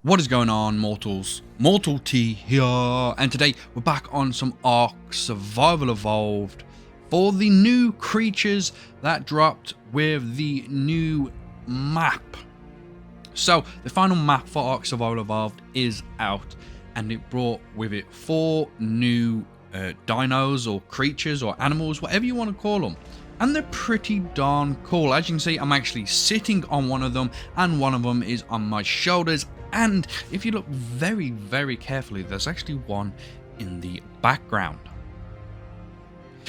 What is going on, mortals? Mortal T here, and today we're back on some Ark Survival Evolved for the new creatures that dropped with the new map. So the final map for Ark Survival Evolved is out, and it brought with it 4 new dinos or creatures or animals, whatever you want to call them. And they're pretty darn cool. As you can see, I'm actually sitting on one of them, and one of them is on my shoulders. And if you look very, very carefully, there's actually one in the background.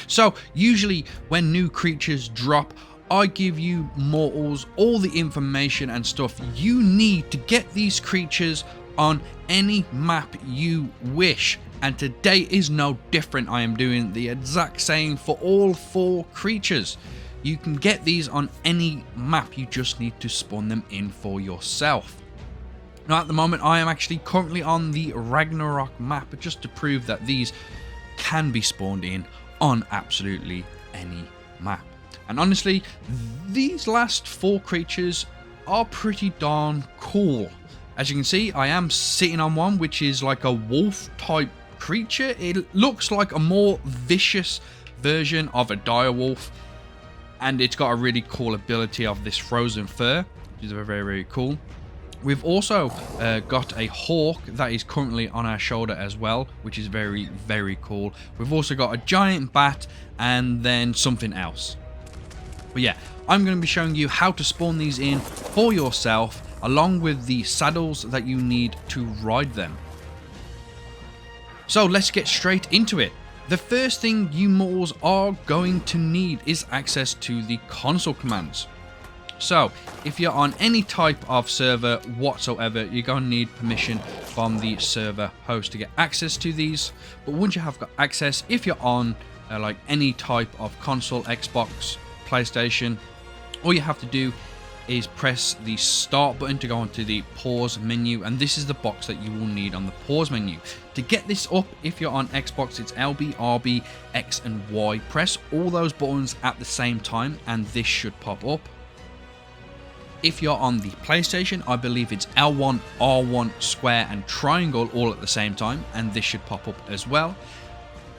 So usually when new creatures drop, I give you mortals all the information and stuff you need to get these creatures on any map you wish. And today is no different. I am doing the exact same for all 4 creatures. You can get these on any map, you just need to spawn them in for yourself. Now at the moment I am actually currently on the Ragnarok map, just to prove that these can be spawned in on absolutely any map. And honestly, these last 4 creatures are pretty darn cool. As you can see, I am sitting on one which is like a wolf type creature. It looks like a more vicious version of a direwolf, and it's got a really cool ability of this frozen fur, which is very, very cool. We've also got a hawk that is currently on our shoulder as well, which is very, very cool. We've also got a giant bat and then something else. But yeah, I'm going to be showing you how to spawn these in for yourself, along with the saddles that you need to ride them. So let's get straight into it. The first thing you mortals are going to need is access to the console commands. So if you're on any type of server whatsoever, you're going to need permission from the server host to get access to these. But once you have got access, if you're on like any type of console, Xbox, PlayStation, all you have to do is press the start button to go onto the pause menu, and this is the box that you will need on the pause menu. To get this up, if you're on Xbox, it's LB, RB, X and Y. Press all those buttons at the same time and this should pop up. If you're on the PlayStation, I believe it's L1, R1, square and triangle all at the same time, and this should pop up as well.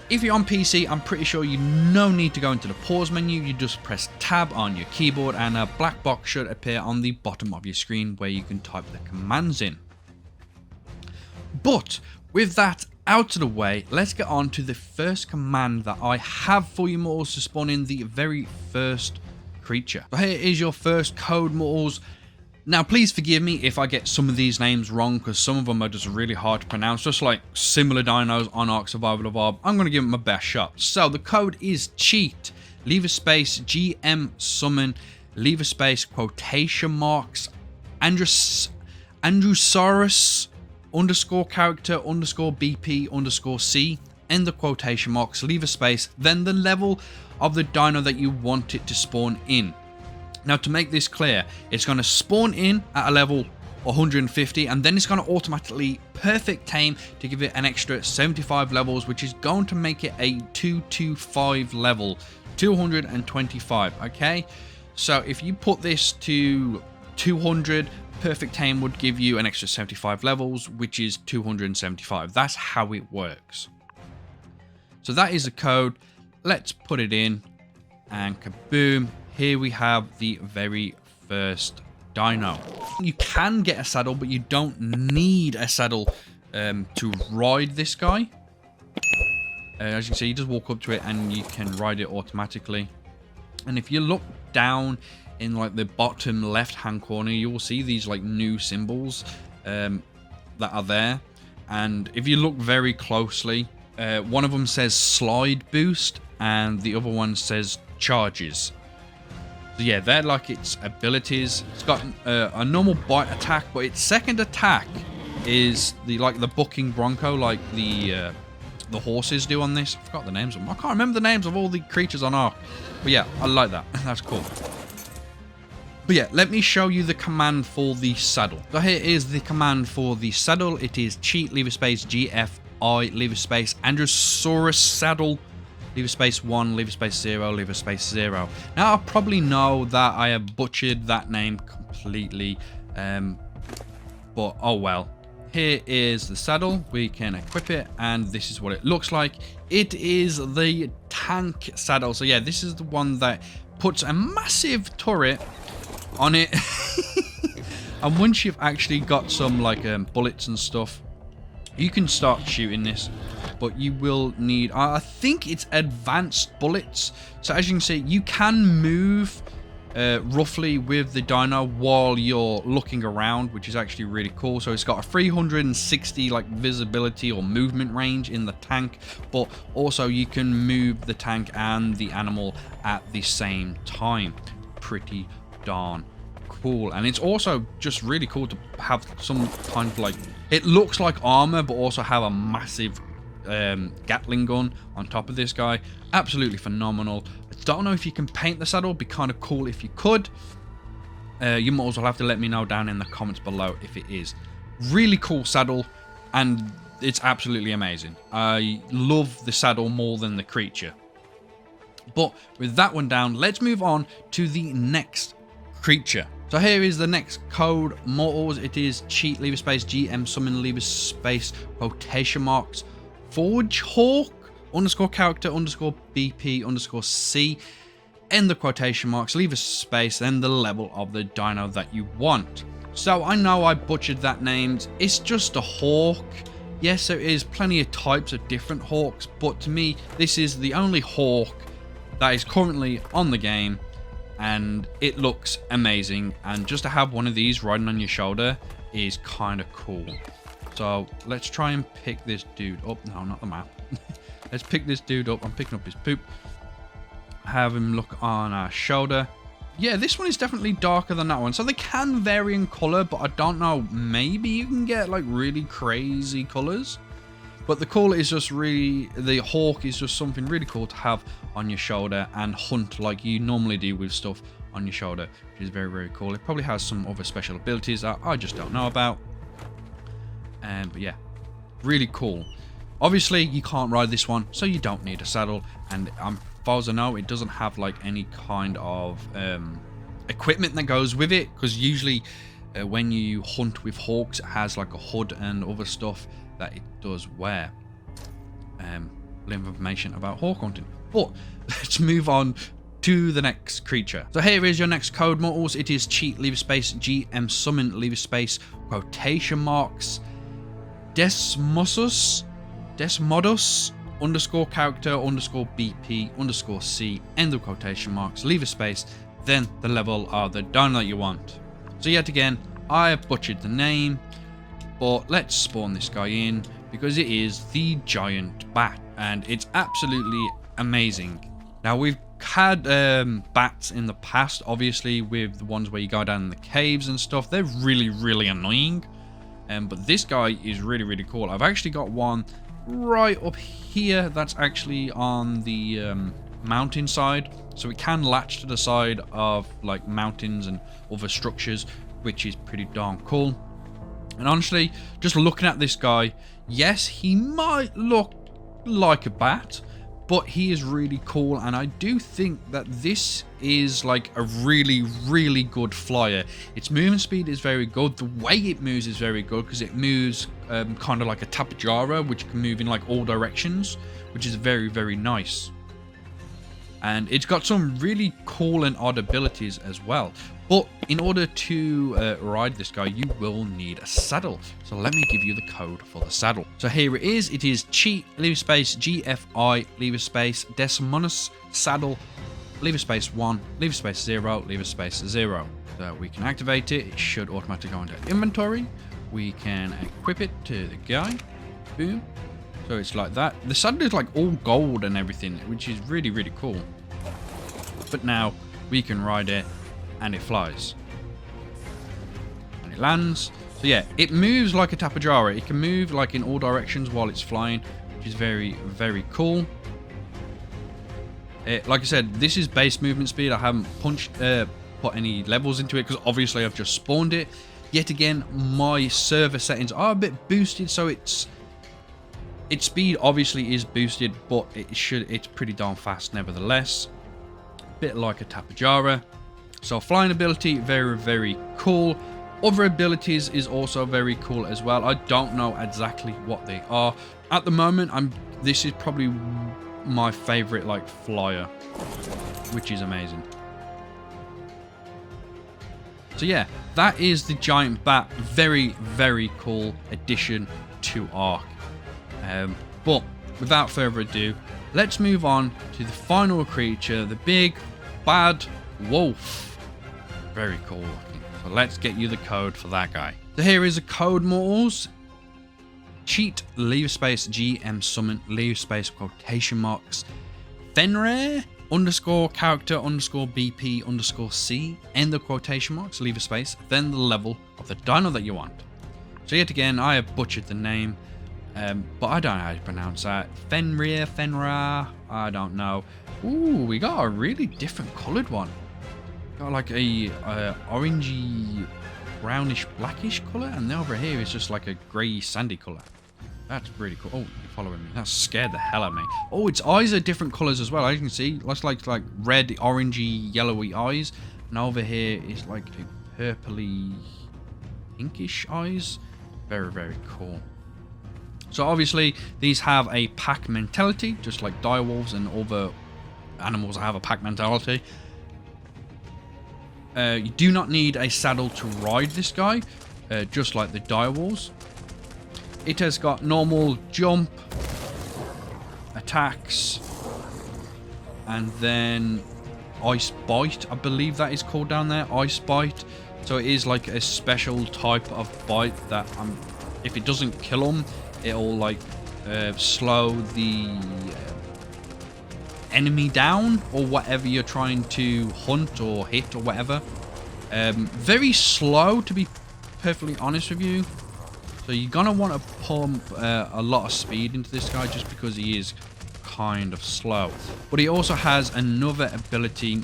If you're on PC, I'm pretty sure you no need to go into the pause menu. You just press tab on your keyboard and a black box should appear on the bottom of your screen where you can type the commands in. But with that out of the way, let's get on to the first command that I have for you mortals to spawn in the very first creature. So here is your first code, mortals. Now please forgive me if I get some of these names wrong, because some of them are just really hard to pronounce, just like similar dinos on Ark Survival Evolved. I'm going to give them my best shot. So the code is cheat, leave a space, GM summon, leave a space, quotation marks, Andrewsarchus underscore character underscore BP underscore C, end the quotation marks, leave a space, then the level of the dino that you want it to spawn in. Now to make this clear, it's going to spawn in at a level 150, and then it's going to automatically perfect tame to give it an extra 75 levels, which is going to make it a 225 level, 225. Okay, so if you put this to 200, perfect tame would give you an extra 75 levels, which is 275. That's how it works. So that is the code. Let's put it in, and kaboom. Here we have the very first dino. You can get a saddle, but you don't need a saddle to ride this guy. As you can see, you just walk up to it and you can ride it automatically. And if you look down in like the bottom left hand corner, you will see these like new symbols that are there. And if you look very closely, one of them says slide boost and the other one says charges. So yeah, they're like its abilities. It's got a normal bite attack, but its second attack is the bucking bronco, like the horses do on this. I forgot the names of them. I can't remember the names of all the creatures on Ark. But yeah, I like that. That's cool. But yeah, let me show you the command for the saddle. So here is the command for the saddle. It is cheat, leave a space, GFI, leave a space, Andresaurus saddle, leave a space 1, leave a space 0, leave a space 0. Now I probably know that I have butchered that name completely, but oh well. here is the saddle. We can equip it, and this is what it looks like. It is the tank saddle. So yeah, this is the one that puts a massive turret on it. And once you've actually got some like bullets and stuff, you can start shooting this, but you will need, I think it's advanced bullets. So as you can see, you can move roughly with the dino while you're looking around, which is actually really cool. So it's got a 360 like visibility or movement range in the tank, but also you can move the tank and the animal at the same time. Pretty darn cool. And it's also just really cool to have some kind of like, it looks like armor, but also have a massive Gatling gun on top of this guy. Absolutely phenomenal. I don't know if you can paint the saddle. It'd be kind of cool if you could. You might as well have to let me know down in the comments below if it is. Really cool saddle, and it's absolutely amazing. I love the saddle more than the creature. But with that one down, let's move on to the next creature. So here is the next code mortals. It is cheat lever space GM summon lever space quotation marks Fjordhawk underscore character underscore BP underscore C, end the quotation marks, leave a space, then the level of the dino that you want. So I know I butchered that name. It's just a hawk. Yes, there is plenty of types of different hawks, but to me, this is the only hawk that is currently on the game, and it looks amazing. And just to have one of these riding on your shoulder is kind of cool. So let's try and pick this dude up. No, not the map. Let's pick this dude up. I'm picking up his poop. Have him look on our shoulder. Yeah, this one is definitely darker than that one. So they can vary in color, but I don't know. Maybe you can get like really crazy colors. But the cool is just really, the hawk is just something really cool to have on your shoulder and hunt like you normally do with stuff on your shoulder, which is very, very cool. It probably has some other special abilities that I just don't know about. But yeah, really cool. Obviously, you can't ride this one, so you don't need a saddle. And as far as I know, it doesn't have like any kind of equipment that goes with it, because usually when you hunt with hawks, it has like a hood and other stuff that it does wear. Little information about hawk hunting. But let's move on to the next creature. So here is your next code mortals. It is cheat lever space GM summon lever space quotation marks Desmodus underscore character underscore BP underscore C, end of quotation marks, leave a space, then the level of the dino that you want. So yet again, I have butchered the name, but let's spawn this guy in because it is the giant bat, and it's absolutely amazing. Now we've had bats in the past, obviously, with the ones where you go down in the caves and stuff. They're really, really annoying. But this guy is really, really cool. I've actually got one right up here that's actually on the mountain side, so it can latch to the side of like mountains and other structures, which is pretty darn cool. And honestly, just looking at this guy, yes, he might look like a bat, but he is really cool, and I do think that this is like a really, really good flyer. Its movement speed is very good. The way it moves is very good because it moves kind of like a tapajara, which can move in like all directions, which is very, very nice. And it's got some really cool and odd abilities as well. But in order to ride this guy, you will need a saddle. So let me give you the code for the saddle. So here it is. It is cheat lever space GFI lever space Desmodus saddle lever space 1 lever space 0 lever space 0. So we can activate it. It should automatically go into inventory. We can equip it to the guy. Boom. So it's like that. The saddle is like all gold and everything, which is really, really cool. But now we can ride it, and it flies. And it lands. So yeah, it moves like a tapajara. It can move like in all directions while it's flying, which is very, very cool. Like I said, this is base movement speed. I haven't put any levels into it because obviously I've just spawned it. Yet again, my server settings are a bit boosted, so its speed obviously is boosted, but it's pretty darn fast nevertheless. Bit like a tapajara. So flying ability, very, very cool. Other abilities is also very cool as well. I don't know exactly what they are at the moment. This is probably my favorite like flyer, which is amazing. So yeah, that is the giant bat. Very, very cool addition to Ark. But without further ado, let's move on to the final creature, the big bad wolf. Very cool looking. So let's get you the code for that guy. So here is a code, mortals. Cheat, leave space, GM summon, leave space, quotation marks, Fenrir _ character _ BP _ C, end the quotation marks, leave a space, then the level of the dino that you want. So yet again, I have butchered the name, but I don't know how to pronounce that. Fenrir, I don't know. Ooh, we got a really different coloured one. Got like a orangey, brownish, blackish colour, and then over here is just like a grey, sandy colour. That's really cool. Oh, you're following me. That scared the hell out of me. Oh, its eyes are different colours as well. As you can see, that's like red, orangey, yellowy eyes. And over here is like a purpley, pinkish eyes. Very, very cool. So obviously, these have a pack mentality, just like direwolves and other animals have a pack mentality. You do not need a saddle to ride this guy, just like the direwolves. It has got normal jump, attacks, and then ice bite. I believe that is called down there, ice bite. So it is like a special type of bite that if it doesn't kill them, it'll like slow the enemy down or whatever you're trying to hunt or hit or whatever. Very slow, to be perfectly honest with you. So you're going to want to pump a lot of speed into this guy just because he is kind of slow. But he also has another ability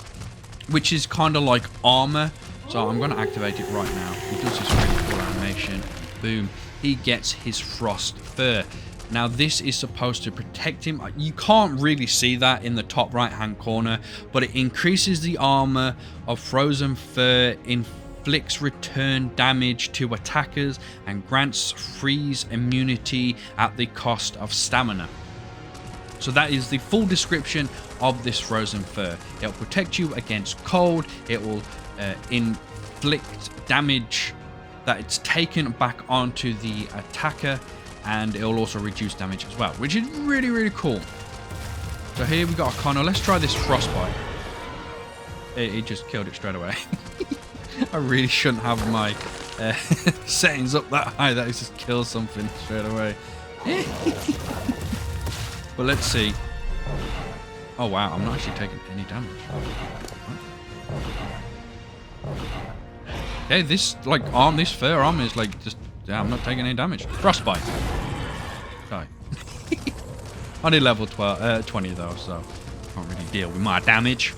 which is kind of like armor. So I'm going to activate it right now. He does this really cool animation. Boom. He gets his frost fur. Now this is supposed to protect him. You can't really see that in the top right hand corner, but it increases the armor of frozen fur, inflicts return damage to attackers, and grants freeze immunity at the cost of stamina. So that is the full description of this frozen fur. It will protect you against cold. It will inflict damage that it's taken back onto the attacker, and it will also reduce damage as well, which is really, really cool. So here we got a Connor. Let's try this frostbite. It just killed it straight away. I really shouldn't have my settings up that high that it just kills something straight away. But let's see. Oh wow, I'm not actually taking any damage. Okay, this this fur arm is like just, yeah, I'm not taking any damage. Frostbite. Die. Only level 20 though, so can't really deal with my damage.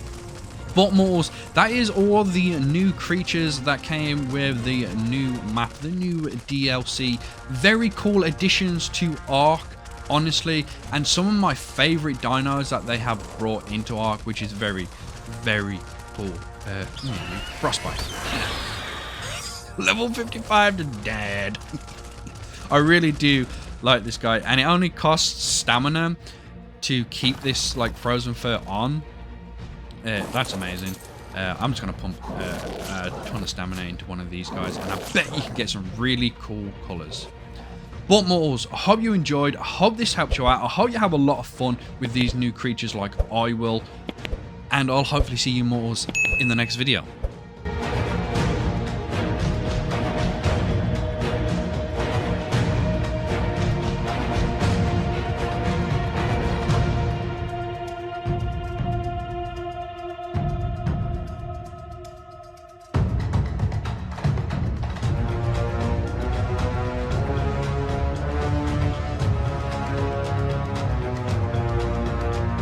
But mortals, that is all the new creatures that came with the new map, the new DLC. Very cool additions to Ark, honestly, and some of my favorite dinos that they have brought into Ark, which is very, very cool. Frostbite. Level 55 to dead. I really do like this guy, and it only costs stamina to keep this like frozen fur on. That's amazing. I'm just gonna pump a ton of stamina into one of these guys, and I bet you can get some really cool colors. But mortals, I hope you enjoyed. I hope this helped you out. I hope you have a lot of fun with these new creatures like I will, and I'll hopefully see you mortals in the next video.